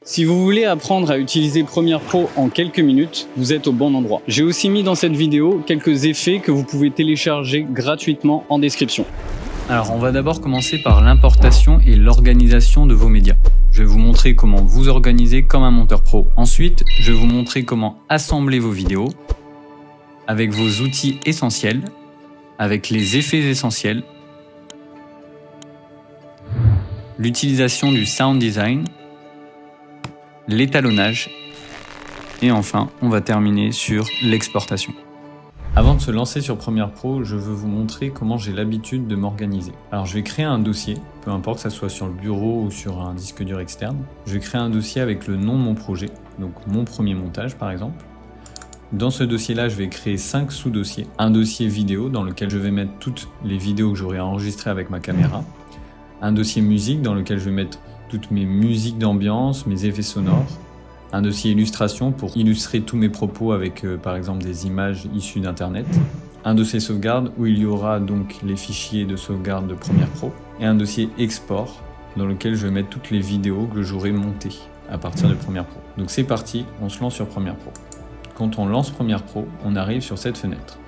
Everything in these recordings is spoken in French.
Si vous voulez apprendre à utiliser Premiere Pro en quelques minutes, vous êtes au bon endroit. J'ai aussi mis dans cette vidéo quelques effets que vous pouvez télécharger gratuitement en description. Alors on va d'abord commencer par l'importation et l'organisation de vos médias. Je vais vous montrer comment vous organiser comme un monteur pro. Ensuite, je vais vous montrer comment assembler vos vidéos avec vos outils essentiels, avec les effets essentiels, l'utilisation du sound design, l'étalonnage et enfin, on va terminer sur l'exportation. Avant de se lancer sur Premiere Pro, je veux vous montrer comment j'ai l'habitude de m'organiser. Alors je vais créer un dossier, peu importe que ça soit sur le bureau ou sur un disque dur externe. Je vais créer un dossier avec le nom de mon projet, donc mon premier montage par exemple. Dans ce dossier-là, je vais créer 5 sous-dossiers. Un dossier vidéo dans lequel je vais mettre toutes les vidéos que j'aurai enregistrées avec ma caméra. Un dossier musique dans lequel je vais mettre toutes mes musiques d'ambiance, mes effets sonores. Un dossier illustration pour illustrer tous mes propos avec par exemple des images issues d'internet. Un dossier sauvegarde où il y aura donc les fichiers de sauvegarde de Premiere Pro. Et un dossier export dans lequel je vais mettre toutes les vidéos que j'aurai montées à partir de Premiere Pro. Donc c'est parti, on se lance sur Premiere Pro. Quand on lance Premiere Pro, on arrive sur cette fenêtre.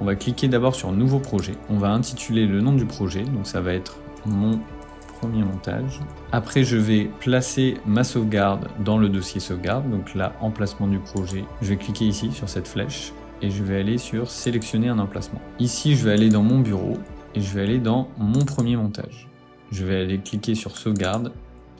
On va cliquer d'abord sur Nouveau projet. On va intituler le nom du projet, donc ça va être mon premier montage. Après, je vais placer ma sauvegarde dans le dossier sauvegarde. Donc là, emplacement du projet. Je vais cliquer ici sur cette flèche et je vais aller sur sélectionner un emplacement. Ici, je vais aller dans mon bureau et je vais aller dans mon premier montage. Je vais aller cliquer sur sauvegarde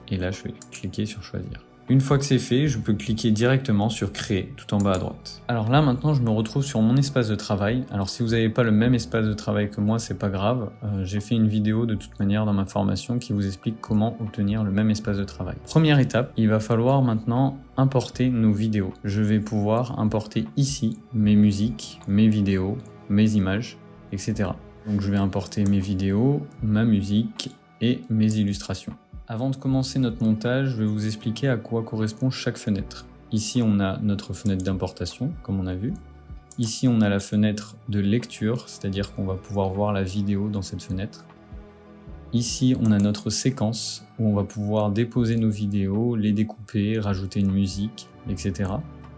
et là, je vais cliquer sur choisir. Une fois que c'est fait, je peux cliquer directement sur créer tout en bas à droite. Alors là maintenant je me retrouve sur mon espace de travail. Alors si vous n'avez pas le même espace de travail que moi, c'est pas grave. J'ai fait une vidéo de toute manière dans ma formation qui vous explique comment obtenir le même espace de travail. Première étape, il va falloir maintenant importer nos vidéos. Je vais pouvoir importer ici mes musiques, mes vidéos, mes images, etc. Donc je vais importer mes vidéos, ma musique et mes illustrations. Avant de commencer notre montage, je vais vous expliquer à quoi correspond chaque fenêtre. Ici, on a notre fenêtre d'importation, comme on a vu. Ici, on a la fenêtre de lecture, c'est-à-dire qu'on va pouvoir voir la vidéo dans cette fenêtre. Ici, on a notre séquence, où on va pouvoir déposer nos vidéos, les découper, rajouter une musique, etc.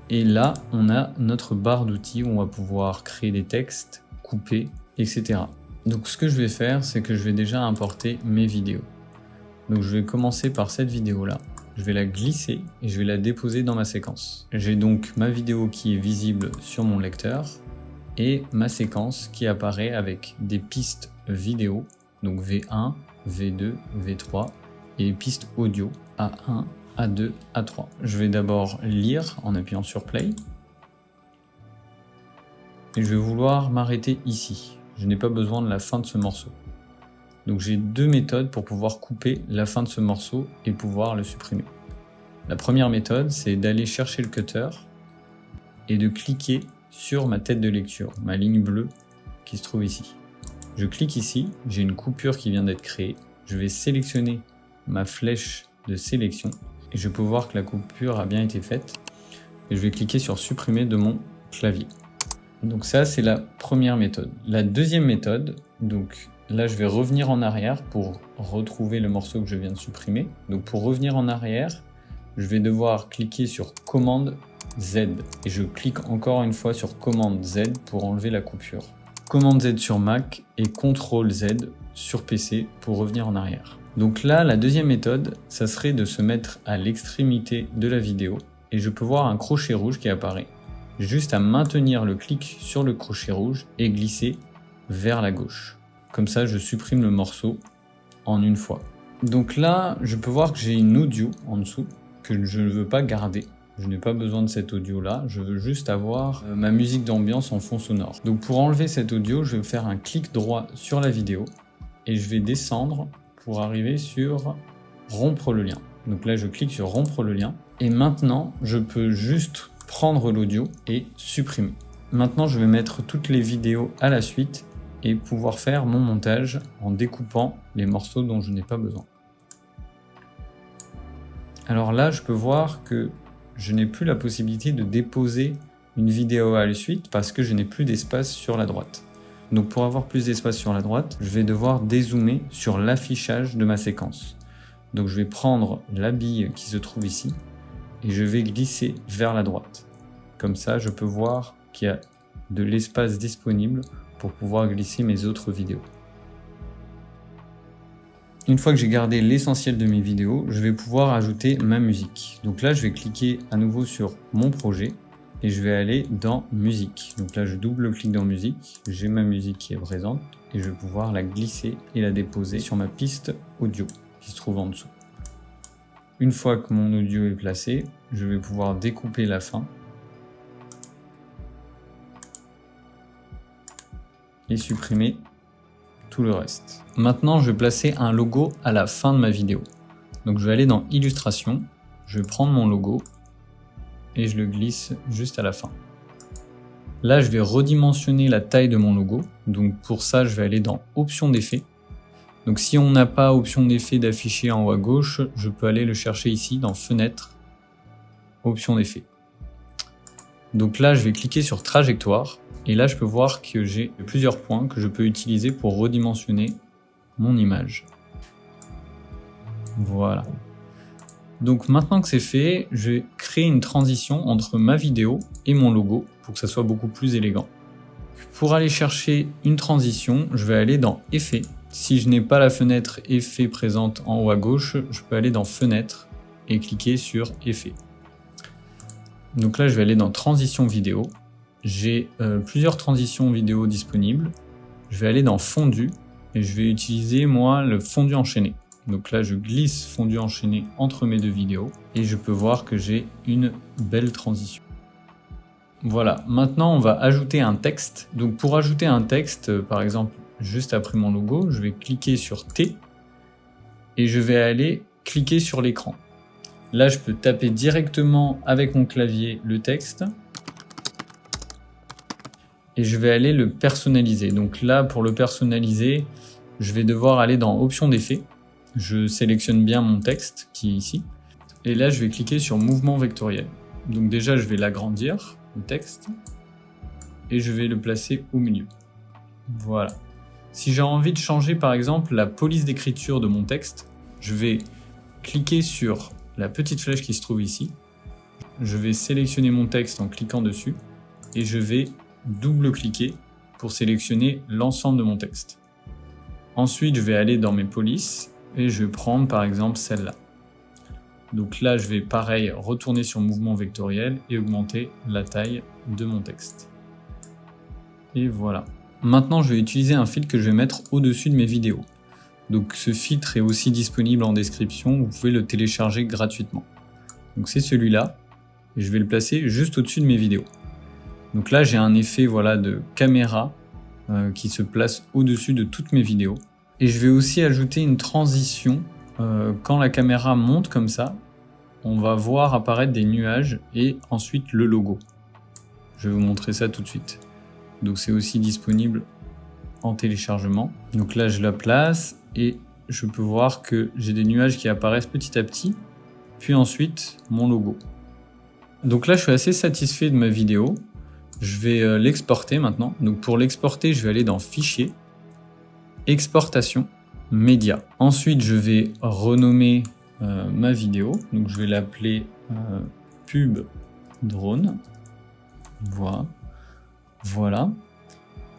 Et là, on a notre barre d'outils, où on va pouvoir créer des textes, couper, etc. Donc, ce que je vais faire, c'est que je vais déjà importer mes vidéos. Donc je vais commencer par cette vidéo-là. Je vais la glisser et je vais la déposer dans ma séquence. J'ai donc ma vidéo qui est visible sur mon lecteur et ma séquence qui apparaît avec des pistes vidéo, donc V1, V2, V3 et pistes audio A1, A2, A3. Je vais d'abord lire en appuyant sur Play et je vais vouloir m'arrêter ici. Je n'ai pas besoin de la fin de ce morceau. Donc j'ai deux méthodes pour pouvoir couper la fin de ce morceau et pouvoir le supprimer. La première méthode, c'est d'aller chercher le cutter et de cliquer sur ma tête de lecture, ma ligne bleue qui se trouve ici. Je clique ici, j'ai une coupure qui vient d'être créée. Je vais sélectionner ma flèche de sélection et je peux voir que la coupure a bien été faite. Et je vais cliquer sur supprimer de mon clavier. Donc ça, c'est la première méthode. La deuxième méthode, donc là, je vais revenir en arrière pour retrouver le morceau que je viens de supprimer. Donc pour revenir en arrière, je vais devoir cliquer sur commande Z. Et je clique encore une fois sur commande Z pour enlever la coupure. Commande Z sur Mac et CTRL Z sur PC pour revenir en arrière. Donc là, la deuxième méthode, ça serait de se mettre à l'extrémité de la vidéo. Et je peux voir un crochet rouge qui apparaît. Juste à maintenir le clic sur le crochet rouge et glisser vers la gauche. Comme ça, je supprime le morceau en une fois. Donc là, je peux voir que j'ai une audio en dessous que je ne veux pas garder. Je n'ai pas besoin de cette audio-là. Je veux juste avoir ma musique d'ambiance en fond sonore. Donc pour enlever cette audio, je vais faire un clic droit sur la vidéo et je vais descendre pour arriver sur rompre le lien. Donc là, je clique sur rompre le lien et maintenant, je peux juste prendre l'audio et supprimer. Maintenant, je vais mettre toutes les vidéos à la suite et pouvoir faire mon montage en découpant les morceaux dont je n'ai pas besoin. Alors là, je peux voir que je n'ai plus la possibilité de déposer une vidéo à la suite parce que je n'ai plus d'espace sur la droite. Donc pour avoir plus d'espace sur la droite, je vais devoir dézoomer sur l'affichage de ma séquence. Donc je vais prendre la bille qui se trouve ici et je vais glisser vers la droite. Comme ça, je peux voir qu'il y a de l'espace disponible pour pouvoir glisser mes autres vidéos. Une fois que j'ai gardé l'essentiel de mes vidéos, je vais pouvoir ajouter ma musique. Donc là, je vais cliquer à nouveau sur mon projet et je vais aller dans musique. Donc là, je double-clique dans musique, j'ai ma musique qui est présente et je vais pouvoir la glisser et la déposer sur ma piste audio qui se trouve en dessous. Une fois que mon audio est placé, je vais pouvoir découper la fin et supprimer tout le reste. Maintenant, je vais placer un logo à la fin de ma vidéo. Donc je vais aller dans Illustration, je vais prendre mon logo et je le glisse juste à la fin. Là, je vais redimensionner la taille de mon logo. Donc pour ça, je vais aller dans Options d'effet. Donc si on n'a pas option d'effet d'afficher en haut à gauche, je peux aller le chercher ici dans Fenêtre, Options d'effet. Donc là, je vais cliquer sur Trajectoire. Et là, je peux voir que j'ai plusieurs points que je peux utiliser pour redimensionner mon image. Voilà. Donc maintenant que c'est fait, je vais créer une transition entre ma vidéo et mon logo pour que ça soit beaucoup plus élégant. Pour aller chercher une transition, je vais aller dans Effets. Si je n'ai pas la fenêtre Effet présente en haut à gauche, je peux aller dans Fenêtre et cliquer sur Effet. Donc là, je vais aller dans Transition vidéo. J'ai plusieurs transitions vidéo disponibles. Je vais aller dans Fondu et je vais utiliser moi le fondu enchaîné. Donc là, je glisse fondu enchaîné entre mes deux vidéos et je peux voir que j'ai une belle transition. Voilà, maintenant on va ajouter un texte. Donc pour ajouter un texte, par exemple, juste après mon logo, je vais cliquer sur T et je vais aller cliquer sur l'écran. Là, je peux taper directement avec mon clavier le texte et je vais aller le personnaliser. Donc là, pour le personnaliser, je vais devoir aller dans Options d'effet. Je sélectionne bien mon texte qui est ici. Et là, je vais cliquer sur Mouvement vectoriel. Donc déjà, je vais l'agrandir, le texte, et je vais le placer au milieu. Voilà. Si j'ai envie de changer, par exemple, la police d'écriture de mon texte, je vais cliquer sur la petite flèche qui se trouve ici. Je vais sélectionner mon texte en cliquant dessus, et je vais double-cliquer pour sélectionner l'ensemble de mon texte. Ensuite, je vais aller dans mes polices, et je vais prendre par exemple celle-là. Donc là, je vais pareil retourner sur mouvement vectoriel et augmenter la taille de mon texte. Et voilà. Maintenant, je vais utiliser un filtre que je vais mettre au-dessus de mes vidéos. Donc ce filtre est aussi disponible en description, vous pouvez le télécharger gratuitement. Donc c'est celui-là, et je vais le placer juste au-dessus de mes vidéos. Donc là, j'ai un effet voilà, de caméra qui se place au-dessus de toutes mes vidéos. Et je vais aussi ajouter une transition. Quand la caméra monte comme ça, on va voir apparaître des nuages et ensuite le logo. Je vais vous montrer ça tout de suite. Donc c'est aussi disponible en téléchargement. Donc là, je la place et je peux voir que j'ai des nuages qui apparaissent petit à petit, puis ensuite mon logo. Donc là, je suis assez satisfait de ma vidéo. Je vais l'exporter maintenant. Donc pour l'exporter, je vais aller dans Fichier, Exportation, Média. Ensuite, je vais renommer ma vidéo. Donc je vais l'appeler Pub Drone. Voilà.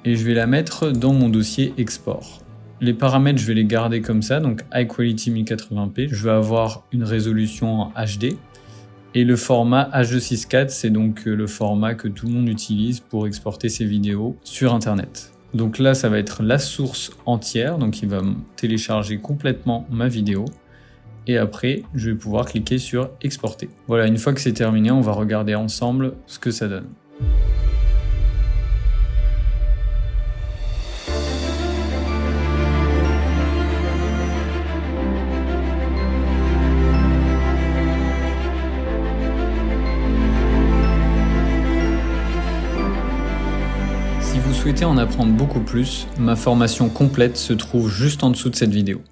Et je vais la mettre dans mon dossier export. Les paramètres, je vais les garder comme ça. Donc High Quality 1080p. Je vais avoir une résolution en HD. Et le format H264, c'est donc le format que tout le monde utilise pour exporter ses vidéos sur Internet. Donc là, ça va être la source entière, donc il va télécharger complètement ma vidéo. Et après, je vais pouvoir cliquer sur Exporter. Voilà, une fois que c'est terminé, on va regarder ensemble ce que ça donne. Si vous souhaitez en apprendre beaucoup plus, ma formation complète se trouve juste en dessous de cette vidéo.